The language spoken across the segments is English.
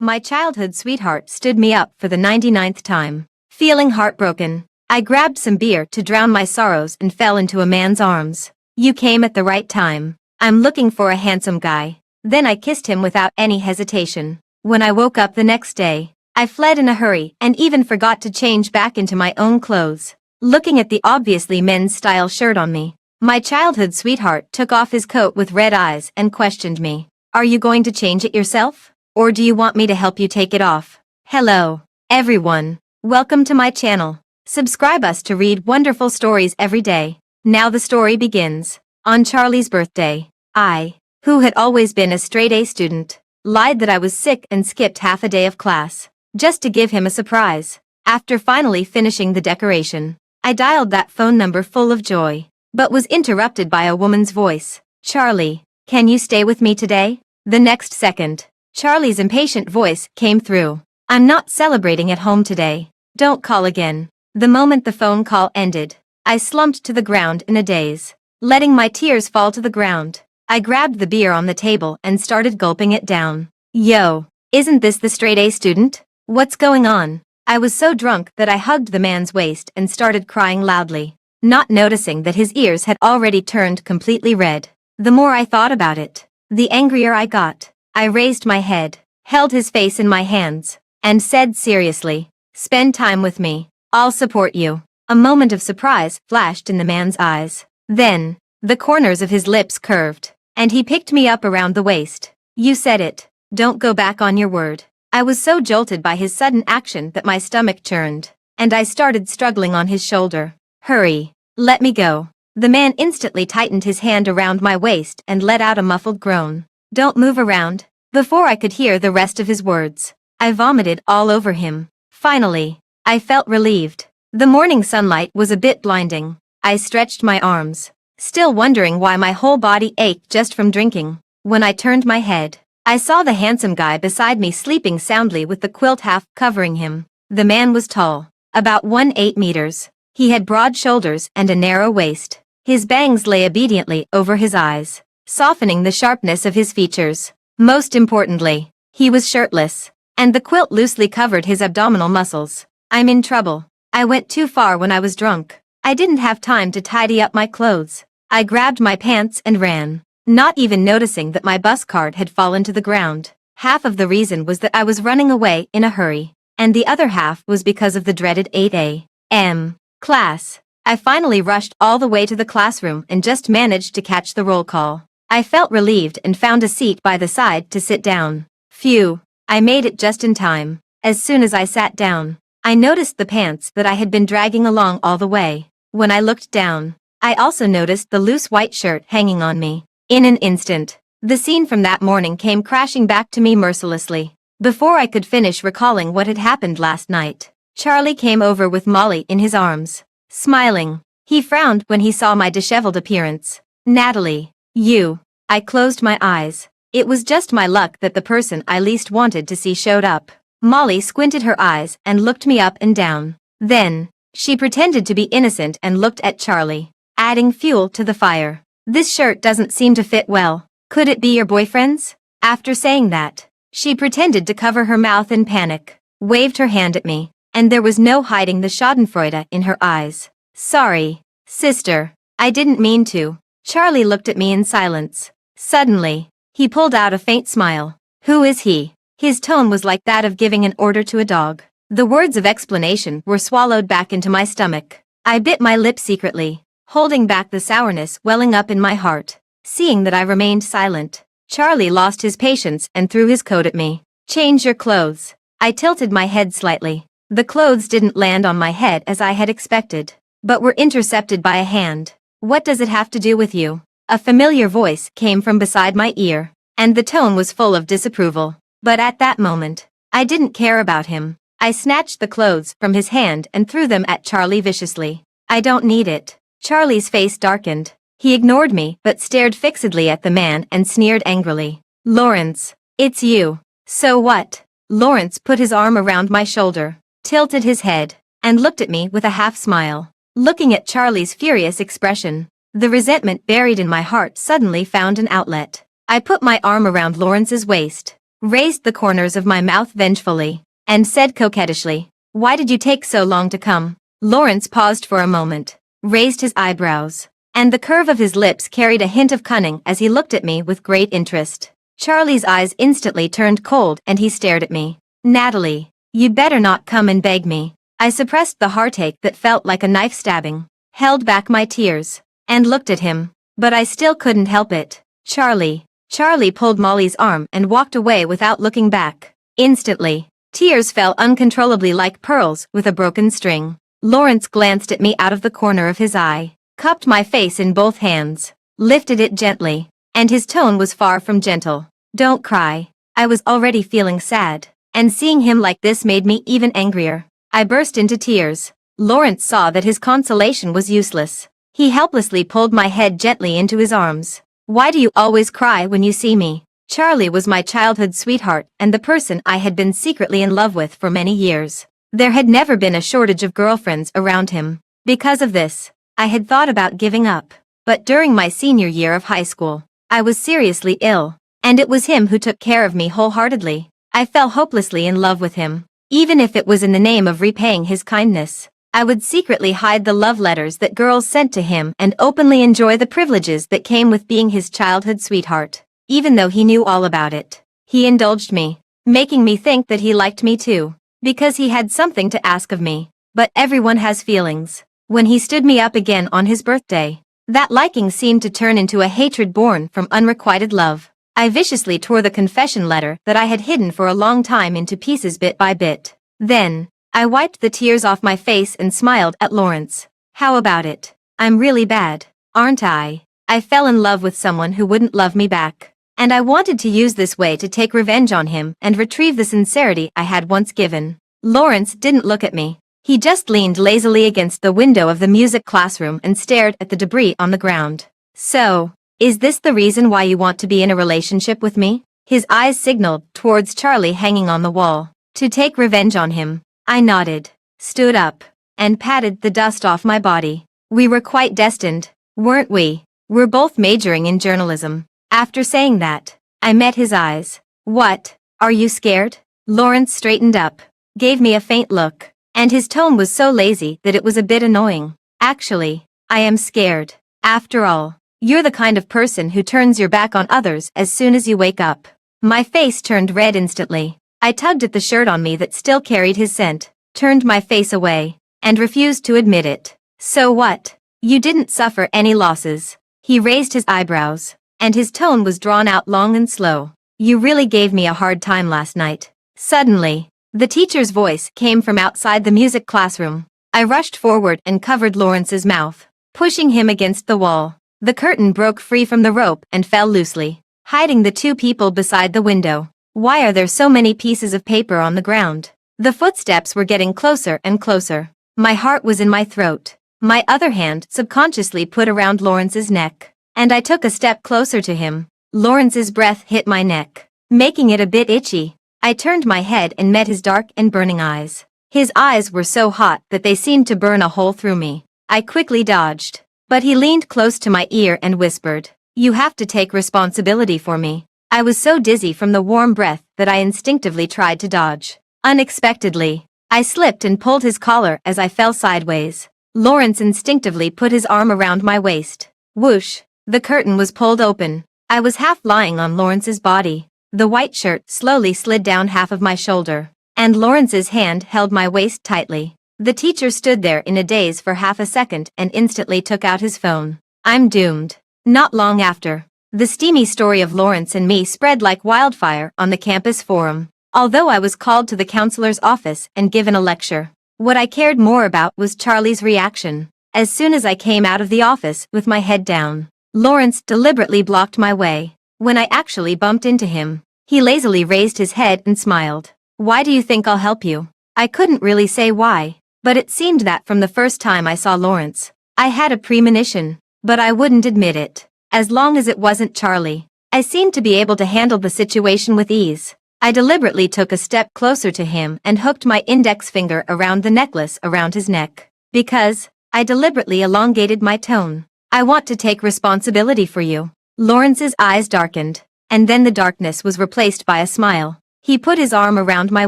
My childhood sweetheart stood me up for the 99th time. Feeling heartbroken, I grabbed some beer to drown my sorrows and fell into a man's arms. You came at the right time. I'm looking for a handsome guy. Then I kissed him without any hesitation. When I woke up the next day, I fled in a hurry and even forgot to change back into my own clothes. Looking at the obviously men's style shirt on me, my childhood sweetheart took off his coat with red eyes and questioned me. Are you going to change it yourself? Or do you want me to help you take it off? Hello, everyone. Welcome to my channel. Subscribe us to read wonderful stories every day. Now the story begins. On Charlie's birthday, I, who had always been a straight-A student, lied that I was sick and skipped half a day of class, just to give him a surprise. After finally finishing the decoration, I dialed that phone number full of joy, but was interrupted by a woman's voice. Charlie, can you stay with me today? The next second, Charlie's impatient voice came through. I'm not celebrating at home today. Don't call again. The moment the phone call ended, I slumped to the ground in a daze. Letting my tears fall to the ground, I grabbed the beer on the table and started gulping it down. Yo, isn't this the straight-A student? What's going on? I was so drunk that I hugged the man's waist and started crying loudly, not noticing that his ears had already turned completely red. The more I thought about it, the angrier I got. I raised my head, held his face in my hands, and said seriously, "Spend time with me. I'll support you." A moment of surprise flashed in the man's eyes. Then, the corners of his lips curved, and he picked me up around the waist. You said it. Don't go back on your word. I was so jolted by his sudden action that my stomach churned, and I started struggling on his shoulder. Hurry. Let me go. The man instantly tightened his hand around my waist and let out a muffled groan. Don't move around. Before I could hear the rest of his words, I vomited all over him. Finally, I felt relieved. The morning sunlight was a bit blinding. I stretched my arms, still wondering why my whole body ached just from drinking. When I turned my head, I saw the handsome guy beside me sleeping soundly with the quilt half covering him. The man was tall, about 1.8 meters. He had broad shoulders and a narrow waist. His bangs lay obediently over his eyes, softening the sharpness of his features. Most importantly, he was shirtless, and the quilt loosely covered his abdominal muscles. I'm in trouble. I went too far when I was drunk. I didn't have time to tidy up my clothes. I grabbed my pants and ran, not even noticing that my bus card had fallen to the ground. Half of the reason was that I was running away in a hurry, and the other half was because of the dreaded 8 a.m. class. I finally rushed all the way to the classroom and just managed to catch the roll call. I felt relieved and found a seat by the side to sit down. Phew, I made it just in time. As soon as I sat down, I noticed the pants that I had been dragging along all the way. When I looked down, I also noticed the loose white shirt hanging on me. In an instant, the scene from that morning came crashing back to me mercilessly. Before I could finish recalling what had happened last night, Charlie came over with Molly in his arms. Smiling, he frowned when he saw my disheveled appearance. Natalie, you. I closed my eyes. It was just my luck that the person I least wanted to see showed up. Molly squinted her eyes and looked me up and down. Then, she pretended to be innocent and looked at Charlie, adding fuel to the fire. This shirt doesn't seem to fit well. Could it be your boyfriend's? After saying that, she pretended to cover her mouth in panic, waved her hand at me, and there was no hiding the schadenfreude in her eyes. Sorry, sister. I didn't mean to. Charlie looked at me in silence. Suddenly, he pulled out a faint smile. Who is he? His tone was like that of giving an order to a dog. The words of explanation were swallowed back into my stomach. I bit my lip secretly, holding back the sourness welling up in my heart. Seeing that I remained silent, Charlie lost his patience and threw his coat at me. Change your clothes. I tilted my head slightly. The clothes didn't land on my head as I had expected, but were intercepted by a hand. What does it have to do with you? A familiar voice came from beside my ear, and the tone was full of disapproval. But at that moment, I didn't care about him. I snatched the clothes from his hand and threw them at Charlie viciously. I don't need it. Charlie's face darkened. He ignored me but stared fixedly at the man and sneered angrily. Lawrence, it's you. So what? Lawrence put his arm around my shoulder, tilted his head, and looked at me with a half smile. Looking at Charlie's furious expression, the resentment buried in my heart suddenly found an outlet. I put my arm around Lawrence's waist, raised the corners of my mouth vengefully, and said coquettishly, "Why did you take so long to come?" Lawrence paused for a moment, raised his eyebrows, and the curve of his lips carried a hint of cunning as he looked at me with great interest. Charlie's eyes instantly turned cold and he stared at me. "Natalie, you'd better not come and beg me." I suppressed the heartache that felt like a knife stabbing, held back my tears, and looked at him, but I still couldn't help it. "Charlie." Charlie pulled Molly's arm and walked away without looking back. Instantly, tears fell uncontrollably like pearls with a broken string. Lawrence glanced at me out of the corner of his eye, cupped my face in both hands, lifted it gently, and his tone was far from gentle. "Don't cry." I was already feeling sad, and seeing him like this made me even angrier. I burst into tears. Lawrence saw that his consolation was useless. He helplessly pulled my head gently into his arms. "Why do you always cry when you see me?" Charlie was my childhood sweetheart and the person I had been secretly in love with for many years. There had never been a shortage of girlfriends around him. Because of this, I had thought about giving up. But during my senior year of high school, I was seriously ill, and it was him who took care of me wholeheartedly. I fell hopelessly in love with him. Even if it was in the name of repaying his kindness, I would secretly hide the love letters that girls sent to him and openly enjoy the privileges that came with being his childhood sweetheart. Even though he knew all about it, he indulged me, making me think that he liked me too, because he had something to ask of me. But everyone has feelings. When he stood me up again on his birthday, that liking seemed to turn into a hatred born from unrequited love. I viciously tore the confession letter that I had hidden for a long time into pieces bit by bit. Then, I wiped the tears off my face and smiled at Lawrence. "How about it? I'm really bad, aren't I? I fell in love with someone who wouldn't love me back, and I wanted to use this way to take revenge on him and retrieve the sincerity I had once given." Lawrence didn't look at me. He just leaned lazily against the window of the music classroom and stared at the debris on the ground. "So, is this the reason why you want to be in a relationship with me?" His eyes signaled towards Charlie hanging on the wall. "To take revenge on him." I nodded, stood up, and patted the dust off my body. "We were quite destined, weren't we? We're both majoring in journalism." After saying that, I met his eyes. "What, are you scared?" Lawrence straightened up, gave me a faint look, and his tone was so lazy that it was a bit annoying. "Actually, I am scared. After all, you're the kind of person who turns your back on others as soon as you wake up." My face turned red instantly. I tugged at the shirt on me that still carried his scent, turned my face away, and refused to admit it. "So what? You didn't suffer any losses." He raised his eyebrows, and his tone was drawn out long and slow. "You really gave me a hard time last night." Suddenly, the teacher's voice came from outside the music classroom. I rushed forward and covered Lawrence's mouth, pushing him against the wall. The curtain broke free from the rope and fell loosely, hiding the two people beside the window. "Why are there so many pieces of paper on the ground?" The footsteps were getting closer and closer. My heart was in my throat. My other hand subconsciously put around Lawrence's neck, and I took a step closer to him. Lawrence's breath hit my neck, making it a bit itchy. I turned my head and met his dark and burning eyes. His eyes were so hot that they seemed to burn a hole through me. I quickly dodged, but he leaned close to my ear and whispered, "You have to take responsibility for me." I was so dizzy from the warm breath that I instinctively tried to dodge. Unexpectedly, I slipped and pulled his collar as I fell sideways. Lawrence instinctively put his arm around my waist. Whoosh! The curtain was pulled open. I was half lying on Lawrence's body. The white shirt slowly slid down half of my shoulder, and Lawrence's hand held my waist tightly. The teacher stood there in a daze for half a second and instantly took out his phone. I'm doomed. Not long after, the steamy story of Lawrence and me spread like wildfire on the campus forum. Although I was called to the counselor's office and given a lecture, what I cared more about was Charlie's reaction. As soon as I came out of the office with my head down, Lawrence deliberately blocked my way. When I actually bumped into him, he lazily raised his head and smiled. "Why do you think I'll help you?" I couldn't really say why, but it seemed that from the first time I saw Lawrence, I had a premonition, but I wouldn't admit it. As long as it wasn't Charlie, I seemed to be able to handle the situation with ease. I deliberately took a step closer to him and hooked my index finger around the necklace around his neck. Because, I deliberately elongated my tone. "I want to take responsibility for you." Lawrence's eyes darkened, and then the darkness was replaced by a smile. He put his arm around my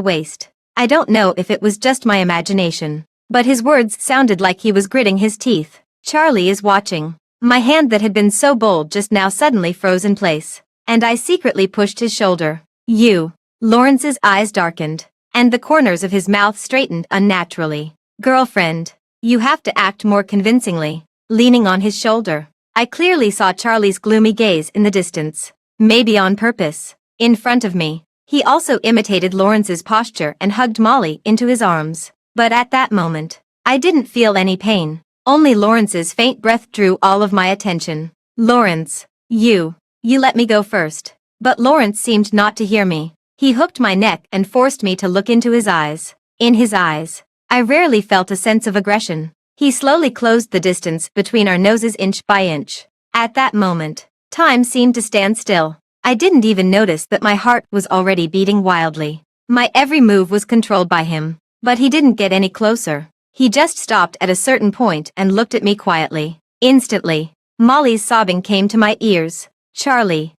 waist. I don't know if it was just my imagination, but his words sounded like he was gritting his teeth. Charlie is watching. My hand that had been so bold just now suddenly froze in place, and I secretly pushed his shoulder. You. Lawrence's eyes darkened, and the corners of his mouth straightened unnaturally. Girlfriend. You have to act more convincingly. Leaning on his shoulder, I clearly saw Charlie's gloomy gaze in the distance. Maybe on purpose. In front of me, he also imitated Lawrence's posture and hugged Molly into his arms. But at that moment, I didn't feel any pain. Only Lawrence's faint breath drew all of my attention. Lawrence. You let me go first. But Lawrence seemed not to hear me. He hooked my neck and forced me to look into his eyes. In his eyes, I rarely felt a sense of aggression. He slowly closed the distance between our noses inch by inch. At that moment, time seemed to stand still. I didn't even notice that my heart was already beating wildly. My every move was controlled by him. But he didn't get any closer. He just stopped at a certain point and looked at me quietly. Instantly, Molly's sobbing came to my ears. Charlie,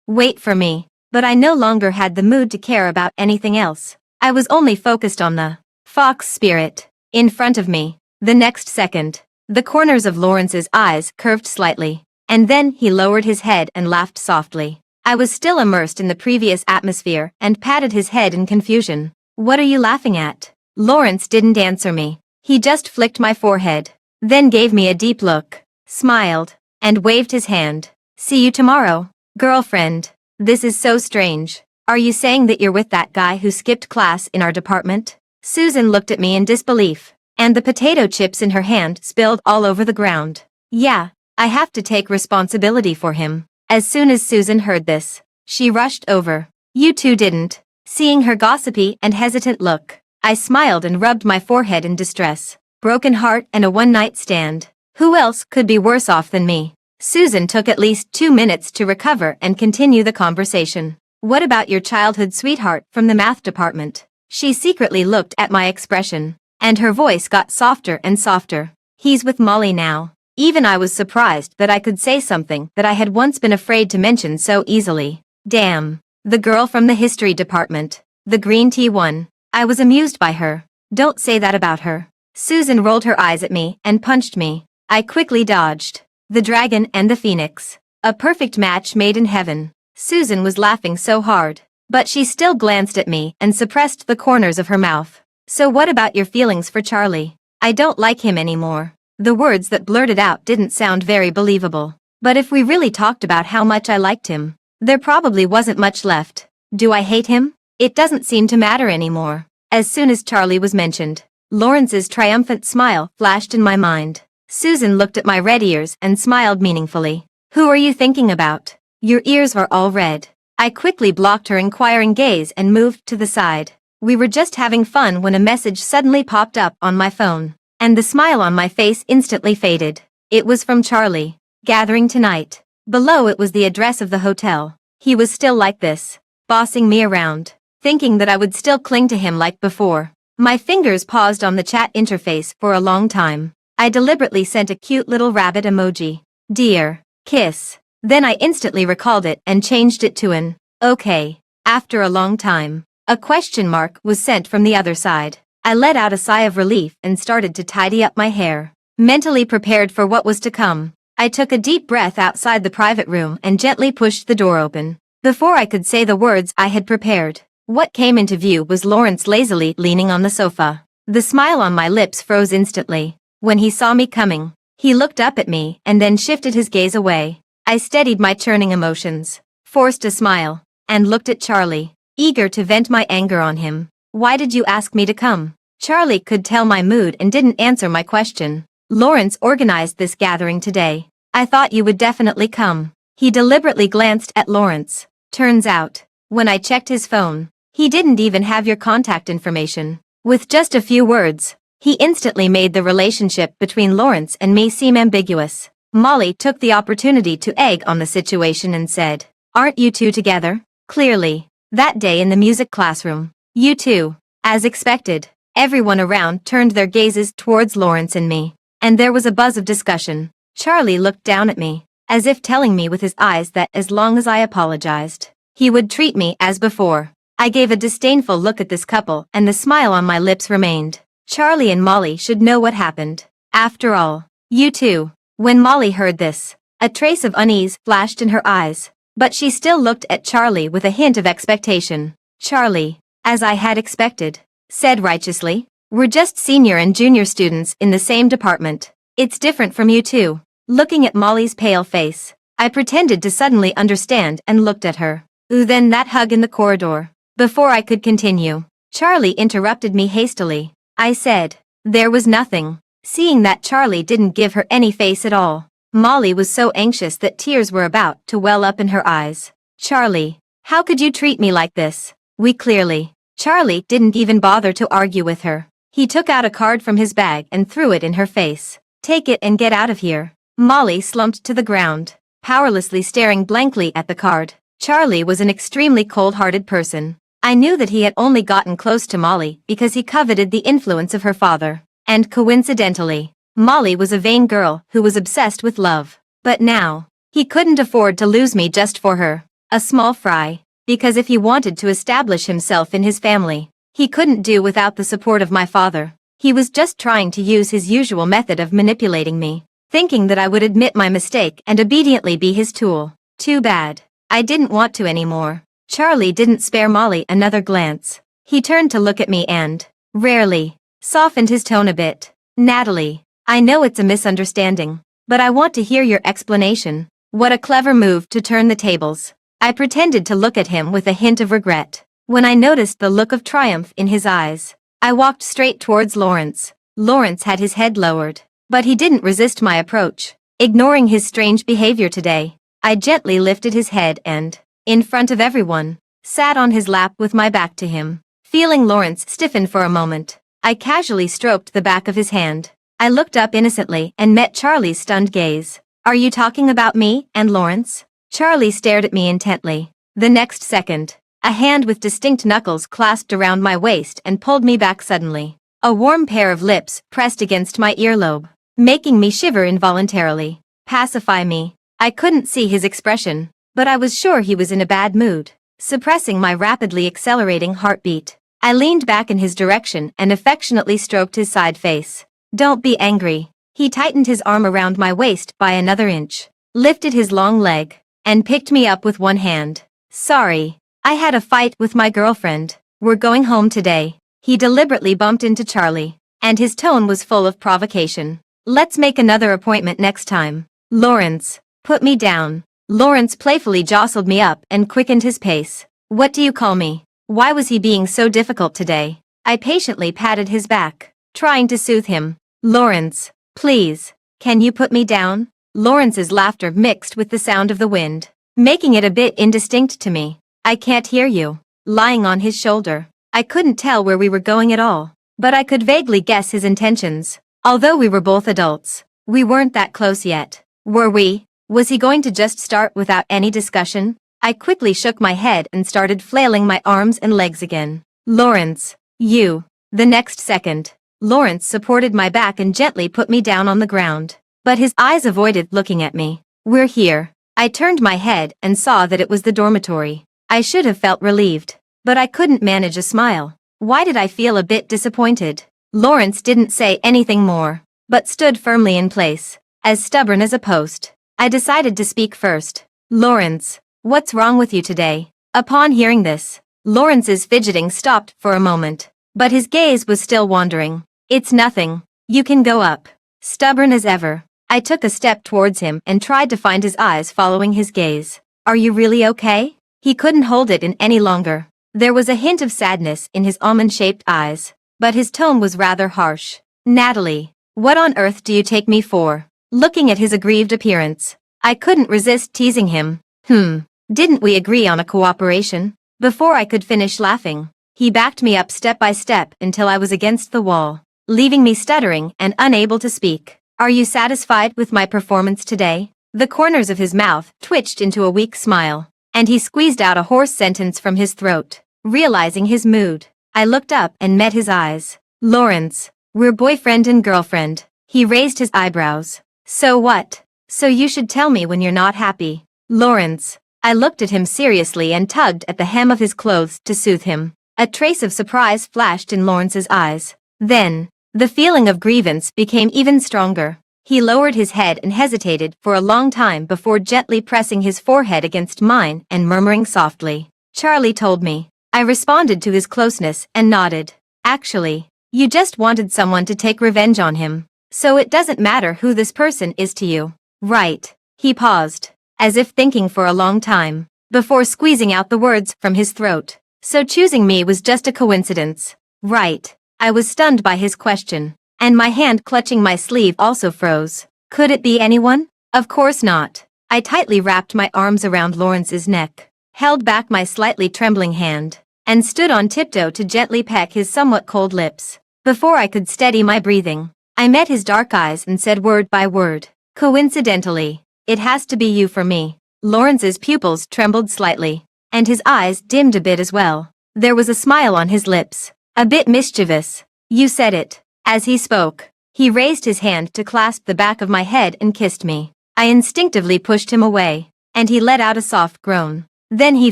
wait for me. But I no longer had the mood to care about anything else. I was only focused on the fox spirit in front of me. The next second, the corners of Lawrence's eyes curved slightly, and then he lowered his head and laughed softly. I was still immersed in the previous atmosphere and patted his head in confusion. What are you laughing at? Lawrence didn't answer me. He just flicked my forehead, then gave me a deep look, smiled, and waved his hand. See you tomorrow, girlfriend. This is so strange. Are you saying that you're with that guy who skipped class in our department? Susan looked at me in disbelief, and the potato chips in her hand spilled all over the ground. Yeah, I have to take responsibility for him. As soon as Susan heard this, she rushed over. You two didn't. Seeing her gossipy and hesitant look, I smiled and rubbed my forehead in distress. Broken heart and a one-night stand. Who else could be worse off than me? Susan took at least 2 minutes to recover and continue the conversation. What about your childhood sweetheart from the math department? She secretly looked at my expression, and her voice got softer and softer. He's with Molly now. Even I was surprised that I could say something that I had once been afraid to mention so easily. Damn. The girl from the history department. The green tea one. I was amused by her. Don't say that about her. Susan rolled her eyes at me and punched me. I quickly dodged. The dragon and the phoenix. A perfect match made in heaven. Susan was laughing so hard, but she still glanced at me and suppressed the corners of her mouth. So what about your feelings for Charlie? I don't like him anymore. The words that blurted out didn't sound very believable. But if we really talked about how much I liked him, there probably wasn't much left. Do I hate him? It doesn't seem to matter anymore. As soon as Charlie was mentioned, Lawrence's triumphant smile flashed in my mind. Susan looked at my red ears and smiled meaningfully. Who are you thinking about? Your ears are all red. I quickly blocked her inquiring gaze and moved to the side. We were just having fun when a message suddenly popped up on my phone, and the smile on my face instantly faded. It was from Charlie. Gathering tonight. Below it was the address of the hotel. He was still like this, bossing me around, thinking that I would still cling to him like before. My fingers paused on the chat interface for a long time. I deliberately sent a cute little rabbit emoji. Dear. Kiss. Then I instantly recalled it and changed it to an okay. After a long time, a question mark was sent from the other side. I let out a sigh of relief and started to tidy up my hair. Mentally prepared for what was to come, I took a deep breath outside the private room and gently pushed the door open. Before I could say the words I had prepared, what came into view was Lawrence lazily leaning on the sofa. The smile on my lips froze instantly. When he saw me coming, he looked up at me and then shifted his gaze away. I steadied my churning emotions, forced a smile, and looked at Charlie, eager to vent my anger on him. Why did you ask me to come? Charlie could tell my mood and didn't answer my question. Lawrence organized this gathering today. I thought you would definitely come. He deliberately glanced at Lawrence. Turns out, when I checked his phone, he didn't even have your contact information. With just a few words, he instantly made the relationship between Lawrence and me seem ambiguous. Molly took the opportunity to egg on the situation and said, "Aren't you two together?" Clearly, that day in the music classroom, you two. As expected, everyone around turned their gazes towards Lawrence and me, and there was a buzz of discussion. Charlie looked down at me, as if telling me with his eyes that as long as I apologized, he would treat me as before. I gave a disdainful look at this couple and the smile on my lips remained. Charlie and Molly should know what happened. After all, you too. When Molly heard this, a trace of unease flashed in her eyes, but she still looked at Charlie with a hint of expectation. Charlie, as I had expected, said righteously, "We're just senior and junior students in the same department. It's different from you two." Looking at Molly's pale face, I pretended to suddenly understand and looked at her. Ooh, then that hug in the corridor. Before I could continue, Charlie interrupted me hastily. I said, "There was nothing." Seeing that Charlie didn't give her any face at all, Molly was so anxious that tears were about to well up in her eyes. "Charlie, how could you treat me like this? We clearly..." Charlie didn't even bother to argue with her. He took out a card from his bag and threw it in her face. "Take it and get out of here." Molly slumped to the ground, powerlessly staring blankly at the card. Charlie was an extremely cold-hearted person. I knew that he had only gotten close to Molly because he coveted the influence of her father. And coincidentally, Molly was a vain girl who was obsessed with love. But now, he couldn't afford to lose me just for her. A small fry, because if he wanted to establish himself in his family, he couldn't do without the support of my father. He was just trying to use his usual method of manipulating me, thinking that I would admit my mistake and obediently be his tool. Too bad. I didn't want to anymore. Charlie didn't spare Molly another glance. He turned to look at me and, rarely, softened his tone a bit. "Natalie, I know it's a misunderstanding, but I want to hear your explanation." What a clever move to turn the tables. I pretended to look at him with a hint of regret. When I noticed the look of triumph in his eyes, I walked straight towards Lawrence. Lawrence had his head lowered, but he didn't resist my approach. Ignoring his strange behavior today, I gently lifted his head and, in front of everyone, sat on his lap with my back to him. Feeling Lawrence stiffen for a moment, I casually stroked the back of his hand. I looked up innocently and met Charlie's stunned gaze. "Are you talking about me and Lawrence?" Charlie stared at me intently. The next second, a hand with distinct knuckles clasped around my waist and pulled me back suddenly. A warm pair of lips pressed against my earlobe, making me shiver involuntarily. "Pacify me." I couldn't see his expression, but I was sure he was in a bad mood. Suppressing my rapidly accelerating heartbeat, I leaned back in his direction and affectionately stroked his side face. "Don't be angry." He tightened his arm around my waist by another inch, lifted his long leg, and picked me up with one hand. "Sorry. I had a fight with my girlfriend. We're going home today." He deliberately bumped into Charlie, and his tone was full of provocation. "Let's make another appointment next time." "Lawrence, put me down." Lawrence playfully jostled me up and quickened his pace. "What do you call me?" Why was he being so difficult today? I patiently patted his back, trying to soothe him. "Lawrence, please, can you put me down?" Lawrence's laughter mixed with the sound of the wind, making it a bit indistinct to me. "I can't hear you." Lying on his shoulder, I couldn't tell where we were going at all, but I could vaguely guess his intentions. Although we were both adults, we weren't that close yet. Were we? Was he going to just start without any discussion? I quickly shook my head and started flailing my arms and legs again. "Lawrence, you." The next second, Lawrence supported my back and gently put me down on the ground, but his eyes avoided looking at me. "We're here." I turned my head and saw that it was the dormitory. I should have felt relieved, but I couldn't manage a smile. Why did I feel a bit disappointed? Lawrence didn't say anything more, but stood firmly in place, as stubborn as a post. I decided to speak first. "Lawrence, what's wrong with you today?" Upon hearing this, Lawrence's fidgeting stopped for a moment, but his gaze was still wandering. "It's nothing. You can go up." Stubborn as ever, I took a step towards him and tried to find his eyes following his gaze. "Are you really okay?" He couldn't hold it in any longer. There was a hint of sadness in his almond-shaped eyes, but his tone was rather harsh. "Natalie, what on earth do you take me for?" Looking at his aggrieved appearance, I couldn't resist teasing him. Didn't we agree on a cooperation?" Before I could finish laughing, he backed me up step by step until I was against the wall, leaving me stuttering and unable to speak. "Are you satisfied with my performance today?" The corners of his mouth twitched into a weak smile, and he squeezed out a hoarse sentence from his throat. Realizing his mood, I looked up and met his eyes. "Lawrence, we're boyfriend and girlfriend." He raised his eyebrows. "So what?" So you should tell me when you're not happy. Lawrence. I looked at him seriously and tugged at the hem of his clothes to soothe him. A trace of surprise flashed in Lawrence's eyes. Then, the feeling of grievance became even stronger. He lowered his head and hesitated for a long time before gently pressing his forehead against mine and murmuring softly, "Charlie told me." I responded to his closeness and nodded. "Actually, you just wanted someone to take revenge on him. So it doesn't matter who this person is to you. Right?" He paused, as if thinking for a long time, before squeezing out the words from his throat. "So choosing me was just a coincidence." "Right." I was stunned by his question, and my hand clutching my sleeve also froze. Could it be anyone? Of course not. I tightly wrapped my arms around Lawrence's neck, held back my slightly trembling hand, and stood on tiptoe to gently peck his somewhat cold lips. Before I could steady my breathing, I met his dark eyes and said word by word, "Coincidentally, it has to be you for me." Lawrence's pupils trembled slightly, and his eyes dimmed a bit as well. There was a smile on his lips, a bit mischievous. "You said it." As he spoke, he raised his hand to clasp the back of my head and kissed me. I instinctively pushed him away, and he let out a soft groan. Then he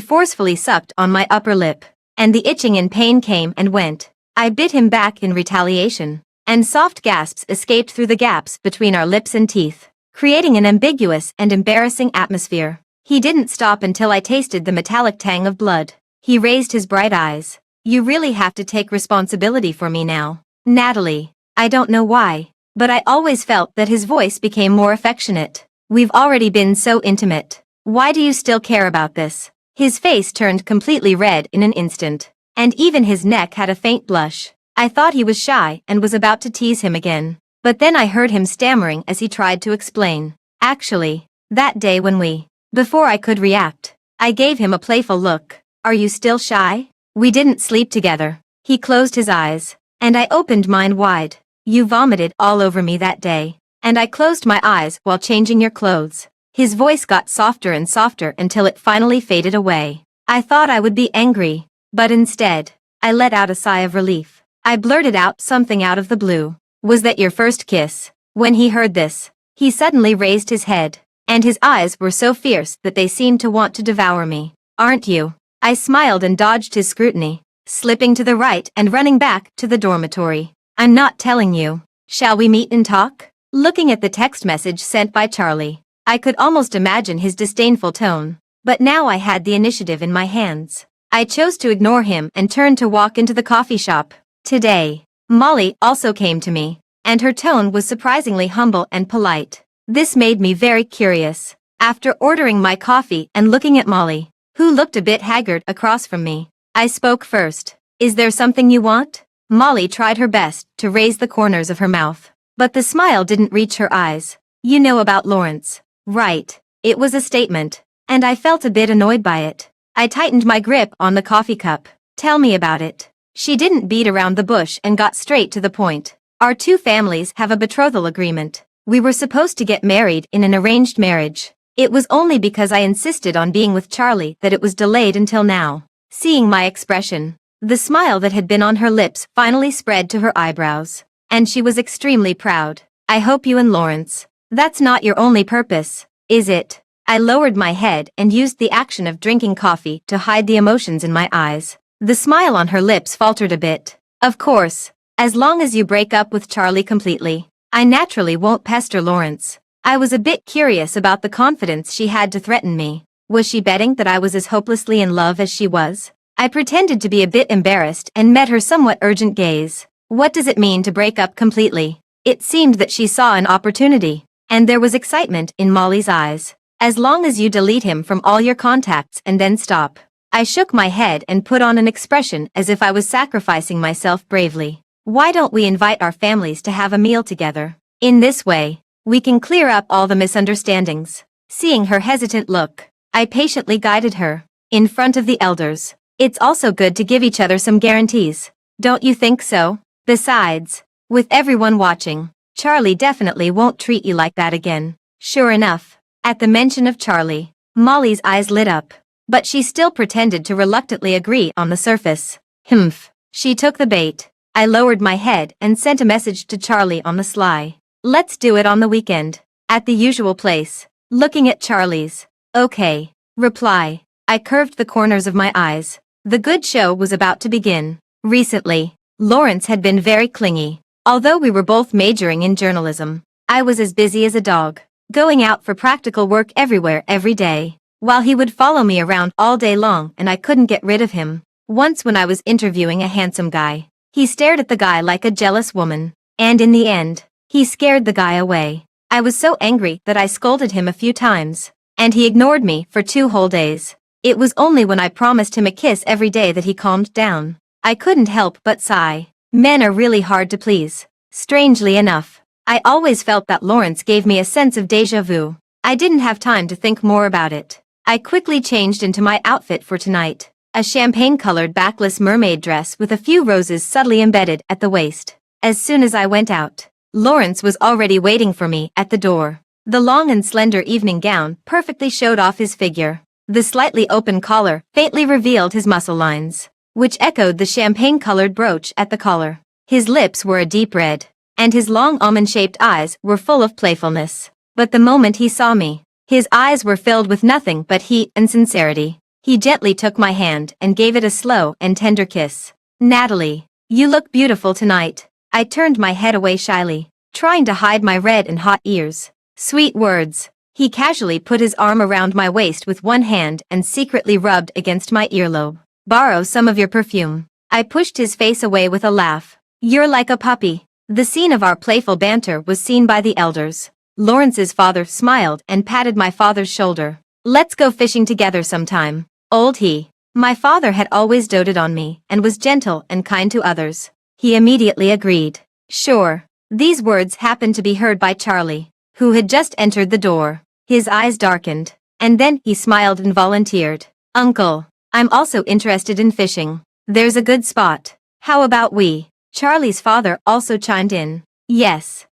forcefully sucked on my upper lip, and the itching and pain came and went. I bit him back in retaliation, and soft gasps escaped through the gaps between our lips and teeth, creating an ambiguous and embarrassing atmosphere. He didn't stop until I tasted the metallic tang of blood. He raised his bright eyes. "You really have to take responsibility for me now, Natalie." I don't know why, but I always felt that his voice became more affectionate. "We've already been so intimate. Why do you still care about this?" His face turned completely red in an instant, and even his neck had a faint blush. I thought he was shy and was about to tease him again, but then I heard him stammering as he tried to explain. "Actually, that day when we..." Before I could react, I gave him a playful look. "Are you still shy? We didn't sleep together." He closed his eyes, and I opened mine wide. "You vomited all over me that day, and I closed my eyes while changing your clothes." His voice got softer and softer until it finally faded away. I thought I would be angry, but instead, I let out a sigh of relief. I blurted out something out of the blue. "Was that your first kiss?" When he heard this, he suddenly raised his head, and his eyes were so fierce that they seemed to want to devour me. "Aren't you?" I smiled and dodged his scrutiny, slipping to the right and running back to the dormitory. "I'm not telling you. Shall we meet and talk?" Looking at the text message sent by Charlie, I could almost imagine his disdainful tone, but now I had the initiative in my hands. I chose to ignore him and turned to walk into the coffee shop. Today, Molly also came to me, and her tone was surprisingly humble and polite. This made me very curious. After ordering my coffee and looking at Molly, who looked a bit haggard across from me, I spoke first. "Is there something you want?" Molly tried her best to raise the corners of her mouth, but the smile didn't reach her eyes. "You know about Lawrence, right?" It was a statement, and I felt a bit annoyed by it. I tightened my grip on the coffee cup. "Tell me about it." She didn't beat around the bush and got straight to the point. "Our two families have a betrothal agreement. We were supposed to get married in an arranged marriage. It was only because I insisted on being with Charlie that it was delayed until now." Seeing my expression, the smile that had been on her lips finally spread to her eyebrows, and she was extremely proud. "I hope you and Lawrence. That's not your only purpose, is it?" I lowered my head and used the action of drinking coffee to hide the emotions in my eyes. The smile on her lips faltered a bit. "Of course, as long as you break up with Charlie completely, I naturally won't pester Lawrence." I was a bit curious about the confidence she had to threaten me. Was she betting that I was as hopelessly in love as she was? I pretended to be a bit embarrassed and met her somewhat urgent gaze. "What does it mean to break up completely?" It seemed that she saw an opportunity, and there was excitement in Molly's eyes. "As long as you delete him from all your contacts and then stop." I shook my head and put on an expression as if I was sacrificing myself bravely. "Why don't we invite our families to have a meal together? In this way, we can clear up all the misunderstandings." Seeing her hesitant look, I patiently guided her. "In front of the elders, it's also good to give each other some guarantees. Don't you think so? Besides, with everyone watching, Charlie definitely won't treat you like that again." Sure enough, at the mention of Charlie, Molly's eyes lit up, but she still pretended to reluctantly agree on the surface. "Humph." She took the bait. I lowered my head and sent a message to Charlie on the sly. "Let's do it on the weekend." At the usual place. Looking at Charlie's. Okay. Reply. I curved the corners of my eyes. The good show was about to begin. Recently, Lawrence had been very clingy. Although we were both majoring in journalism, I was as busy as a dog, going out for practical work everywhere every day, while he would follow me around all day long and I couldn't get rid of him. Once when I was interviewing a handsome guy, he stared at the guy like a jealous woman, and in the end, he scared the guy away. I was so angry that I scolded him a few times, and he ignored me for 2 whole days. It was only when I promised him a kiss every day that he calmed down. I couldn't help but sigh. Men are really hard to please. Strangely enough, I always felt that Lawrence gave me a sense of déjà vu. I didn't have time to think more about it. I quickly changed into my outfit for tonight, a champagne-colored backless mermaid dress with a few roses subtly embedded at the waist. As soon as I went out, Lawrence was already waiting for me at the door. The long and slender evening gown perfectly showed off his figure. The slightly open collar faintly revealed his muscle lines, which echoed the champagne-colored brooch at the collar. His lips were a deep red, and his long almond-shaped eyes were full of playfulness. But the moment he saw me, his eyes were filled with nothing but heat and sincerity. He gently took my hand and gave it a slow and tender kiss. Natalie, you look beautiful tonight. I turned my head away shyly, trying to hide my red and hot ears. Sweet words. He casually put his arm around my waist with one hand and secretly rubbed against my earlobe. Borrow some of your perfume. I pushed his face away with a laugh. You're like a puppy. The scene of our playful banter was seen by the elders. Lawrence's father smiled and patted my father's shoulder. Let's go fishing together sometime, old he. My father had always doted on me and was gentle and kind to others. He immediately agreed. Sure. These words happened to be heard by Charlie, who had just entered the door. His eyes darkened, and then he smiled and volunteered. Uncle, I'm also interested in fishing. There's a good spot. How about we? Charlie's father also chimed in. Yes,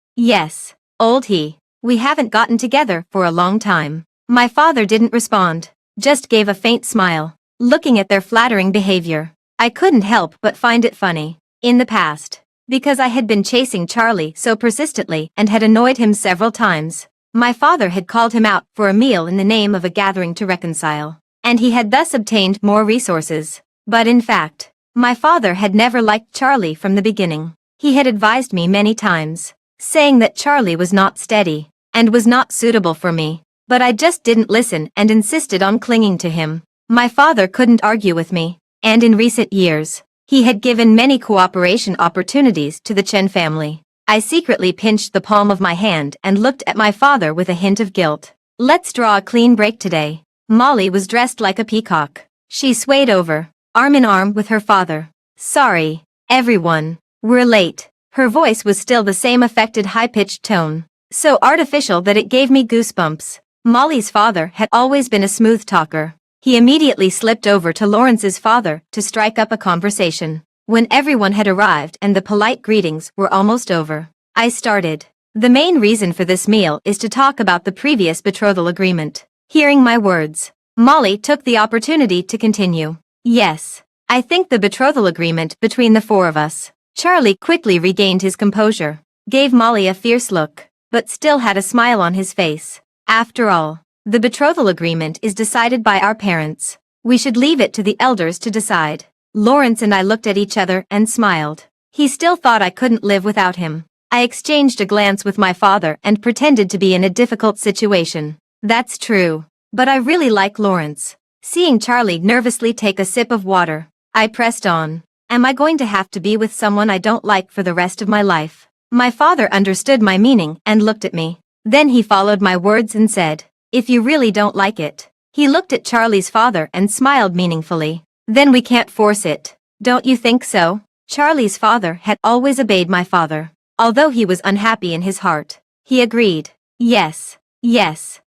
old he. We haven't gotten together for a long time. My father didn't respond, just gave a faint smile. Looking at their flattering behavior, I couldn't help but find it funny. In the past, because I had been chasing Charlie so persistently and had annoyed him several times, my father had called him out for a meal in the name of a gathering to reconcile, and he had thus obtained more resources. But in fact, my father had never liked Charlie from the beginning. He had advised me many times, saying that Charlie was not steady and was not suitable for me, but I just didn't listen and insisted on clinging to him. My father couldn't argue with me, and in recent years, he had given many cooperation opportunities to the Chen family. I secretly pinched the palm of my hand and looked at my father with a hint of guilt. Let's draw a clean break today. Molly was dressed like a peacock. She swayed over, arm in arm with her father. Sorry, everyone. We're late. Her voice was still the same affected high-pitched tone, so artificial that it gave me goosebumps. Molly's father had always been a smooth talker. He immediately slipped over to Lawrence's father to strike up a conversation. When everyone had arrived and the polite greetings were almost over, I started. The main reason for this meal is to talk about the previous betrothal agreement. Hearing my words, Molly took the opportunity to continue. Yes, I think the betrothal agreement between the 4 of us. Charlie quickly regained his composure, gave Molly a fierce look, but still had a smile on his face. After all, the betrothal agreement is decided by our parents. We should leave it to the elders to decide. Lawrence and I looked at each other and smiled. He still thought I couldn't live without him. I exchanged a glance with my father and pretended to be in a difficult situation. That's true, but I really like Lawrence. Seeing Charlie nervously take a sip of water, I pressed on. Am I going to have to be with someone I don't like for the rest of my life? My father understood my meaning and looked at me. Then he followed my words and said, if you really don't like it. He looked at Charlie's father and smiled meaningfully. Then we can't force it. Don't you think so? Charlie's father had always obeyed my father. Although he was unhappy in his heart, he agreed. Yes,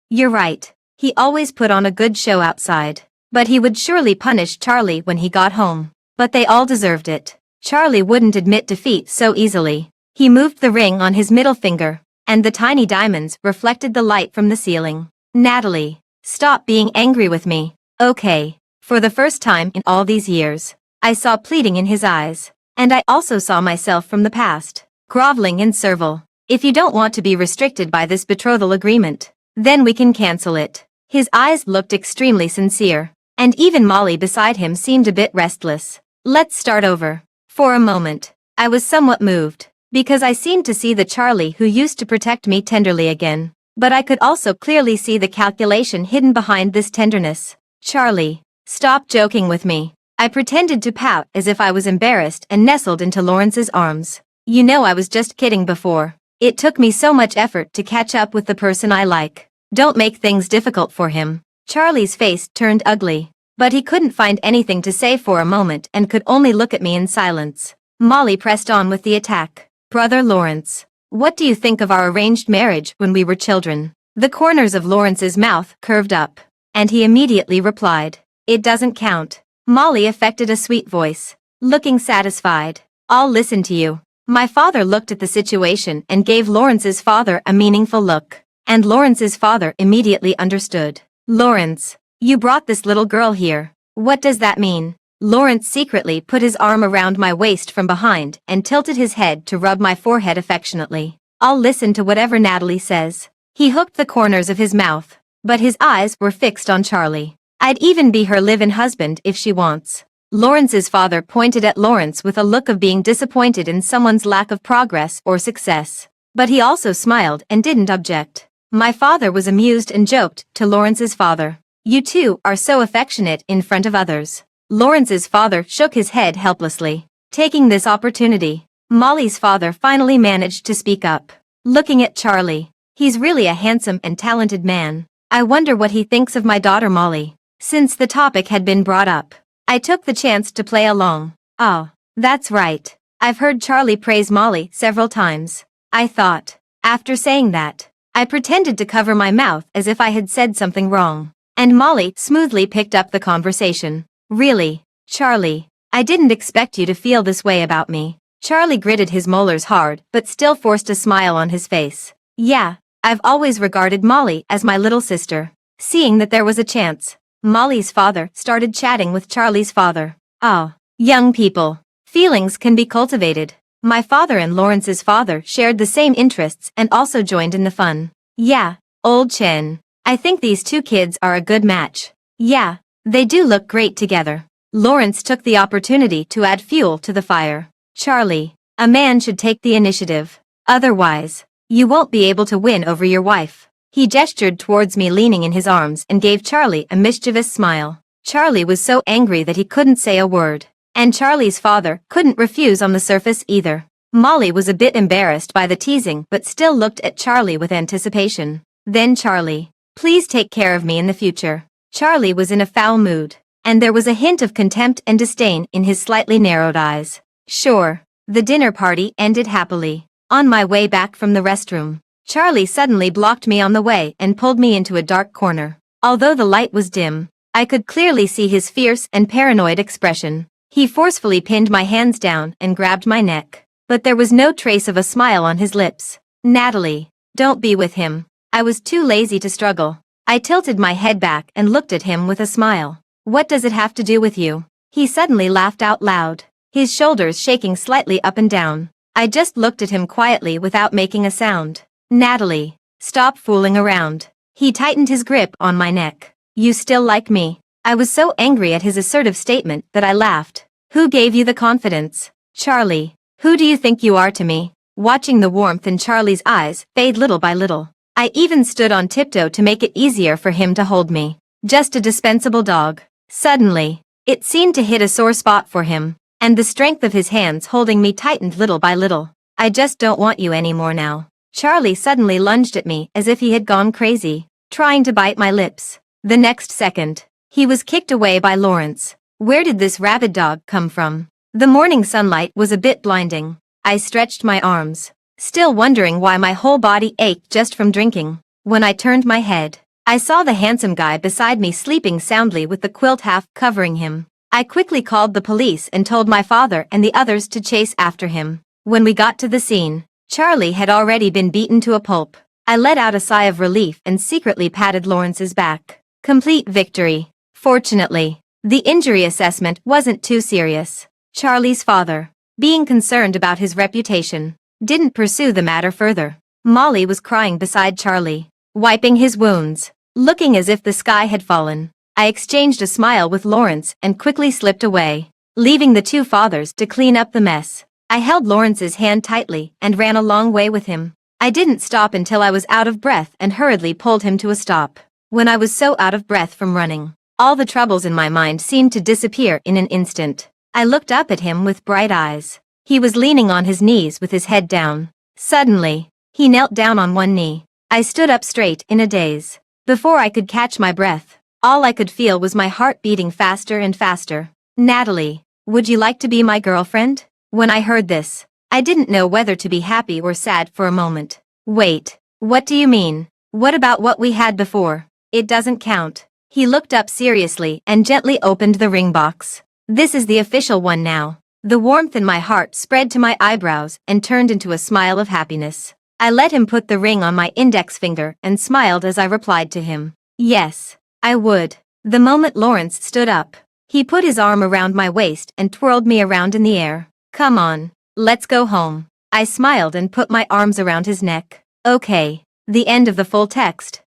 you're right. He always put on a good show outside. But he would surely punish Charlie when he got home. But they all deserved it. Charlie wouldn't admit defeat so easily. He moved the ring on his middle finger, and the tiny diamonds reflected the light from the ceiling. Natalie, stop being angry with me. Okay. For the first time in all these years, I saw pleading in his eyes, and I also saw myself from the past, groveling and servile. If you don't want to be restricted by this betrothal agreement, then we can cancel it. His eyes looked extremely sincere, and even Molly beside him seemed a bit restless. Let's start over. For a moment, I was somewhat moved, because I seemed to see the Charlie who used to protect me tenderly again. But I could also clearly see the calculation hidden behind this tenderness. Charlie, stop joking with me. I pretended to pout as if I was embarrassed and nestled into Lawrence's arms. You know I was just kidding before. It took me so much effort to catch up with the person I like. Don't make things difficult for him. Charlie's face turned ugly, but he couldn't find anything to say for a moment and could only look at me in silence. Molly pressed on with the attack. Brother Lawrence, what do you think of our arranged marriage when we were children? The corners of Lawrence's mouth curved up, and he immediately replied, it doesn't count. Molly affected a sweet voice, looking satisfied. I'll listen to you. My father looked at the situation and gave Lawrence's father a meaningful look, and Lawrence's father immediately understood. Lawrence, you brought this little girl here. What does that mean? Lawrence secretly put his arm around my waist from behind and tilted his head to rub my forehead affectionately. I'll listen to whatever Natalie says. He hooked the corners of his mouth, but his eyes were fixed on Charlie. I'd even be her live-in husband if she wants. Lawrence's father pointed at Lawrence with a look of being disappointed in someone's lack of progress or success. But he also smiled and didn't object. My father was amused and joked to Lawrence's father. You two are so affectionate in front of others. Lawrence's father shook his head helplessly. Taking this opportunity, Molly's father finally managed to speak up. Looking at Charlie, he's really a handsome and talented man. I wonder what he thinks of my daughter Molly. Since the topic had been brought up, I took the chance to play along. Oh, that's right. I've heard Charlie praise Molly several times. I thought. After saying that, I pretended to cover my mouth as if I had said something wrong. And Molly smoothly picked up the conversation. Really, Charlie, I didn't expect you to feel this way about me. Charlie gritted his molars hard but still forced a smile on his face. Yeah, I've always regarded Molly as my little sister. Seeing that there was a chance, Molly's father started chatting with Charlie's father. Oh, young people. Feelings can be cultivated. My father and Lawrence's father shared the same interests and also joined in the fun. Yeah, old Chen. I think these two kids are a good match. Yeah, they do look great together. Lawrence took the opportunity to add fuel to the fire. Charlie, a man should take the initiative. Otherwise, you won't be able to win over your wife. He gestured towards me leaning in his arms and gave Charlie a mischievous smile. Charlie was so angry that he couldn't say a word. And Charlie's father couldn't refuse on the surface either. Molly was a bit embarrassed by the teasing but still looked at Charlie with anticipation. Then Charlie, please take care of me in the future. Charlie was in a foul mood, and there was a hint of contempt and disdain in his slightly narrowed eyes. Sure. The dinner party ended happily. On my way back from the restroom, Charlie suddenly blocked me on the way and pulled me into a dark corner. Although the light was dim, I could clearly see his fierce and paranoid expression. He forcefully pinned my hands down and grabbed my neck, but there was no trace of a smile on his lips. Natalie, don't be with him. I was too lazy to struggle. I tilted my head back and looked at him with a smile. What does it have to do with you? He suddenly laughed out loud, his shoulders shaking slightly up and down. I just looked at him quietly without making a sound. Natalie, stop fooling around. He tightened his grip on my neck. You still like me? I was so angry at his assertive statement that I laughed. Who gave you the confidence? Charlie, who do you think you are to me? Watching the warmth in Charlie's eyes fade little by little, I even stood on tiptoe to make it easier for him to hold me. Just a dispensable dog. Suddenly, it seemed to hit a sore spot for him, and the strength of his hands holding me tightened little by little. I just don't want you anymore now. Charlie suddenly lunged at me as if he had gone crazy, trying to bite my lips. The next second, he was kicked away by Lawrence. Where did this rabid dog come from? The morning sunlight was a bit blinding. I stretched my arms, still wondering why my whole body ached just from drinking. When I turned my head, I saw the handsome guy beside me sleeping soundly with the quilt half covering him. I quickly called the police and told my father and the others to chase after him. When we got to the scene, Charlie had already been beaten to a pulp. I let out a sigh of relief and secretly patted Lawrence's back. Complete victory. Fortunately, the injury assessment wasn't too serious. Charlie's father, being concerned about his reputation, didn't pursue the matter further. Molly was crying beside Charlie, wiping his wounds, looking as if the sky had fallen. I exchanged a smile with Lawrence and quickly slipped away, leaving the two fathers to clean up the mess. I held Lawrence's hand tightly and ran a long way with him. I didn't stop until I was out of breath and hurriedly pulled him to a stop. When I was so out of breath from running, all the troubles in my mind seemed to disappear in an instant. I looked up at him with bright eyes. He was leaning on his knees with his head down. Suddenly, he knelt down on one knee. I stood up straight in a daze. Before I could catch my breath, all I could feel was my heart beating faster and faster. "Natalie, would you like to be my girlfriend?" When I heard this, I didn't know whether to be happy or sad for a moment. "Wait, what do you mean? What about what we had before? It doesn't count." He looked up seriously and gently opened the ring box. "This is the official one now." The warmth in my heart spread to my eyebrows and turned into a smile of happiness. I let him put the ring on my index finger and smiled as I replied to him, "Yes, I would." The moment Lawrence stood up, he put his arm around my waist and twirled me around in the air. "Come on, let's go home." I smiled and put my arms around his neck. Okay, the end of the full text.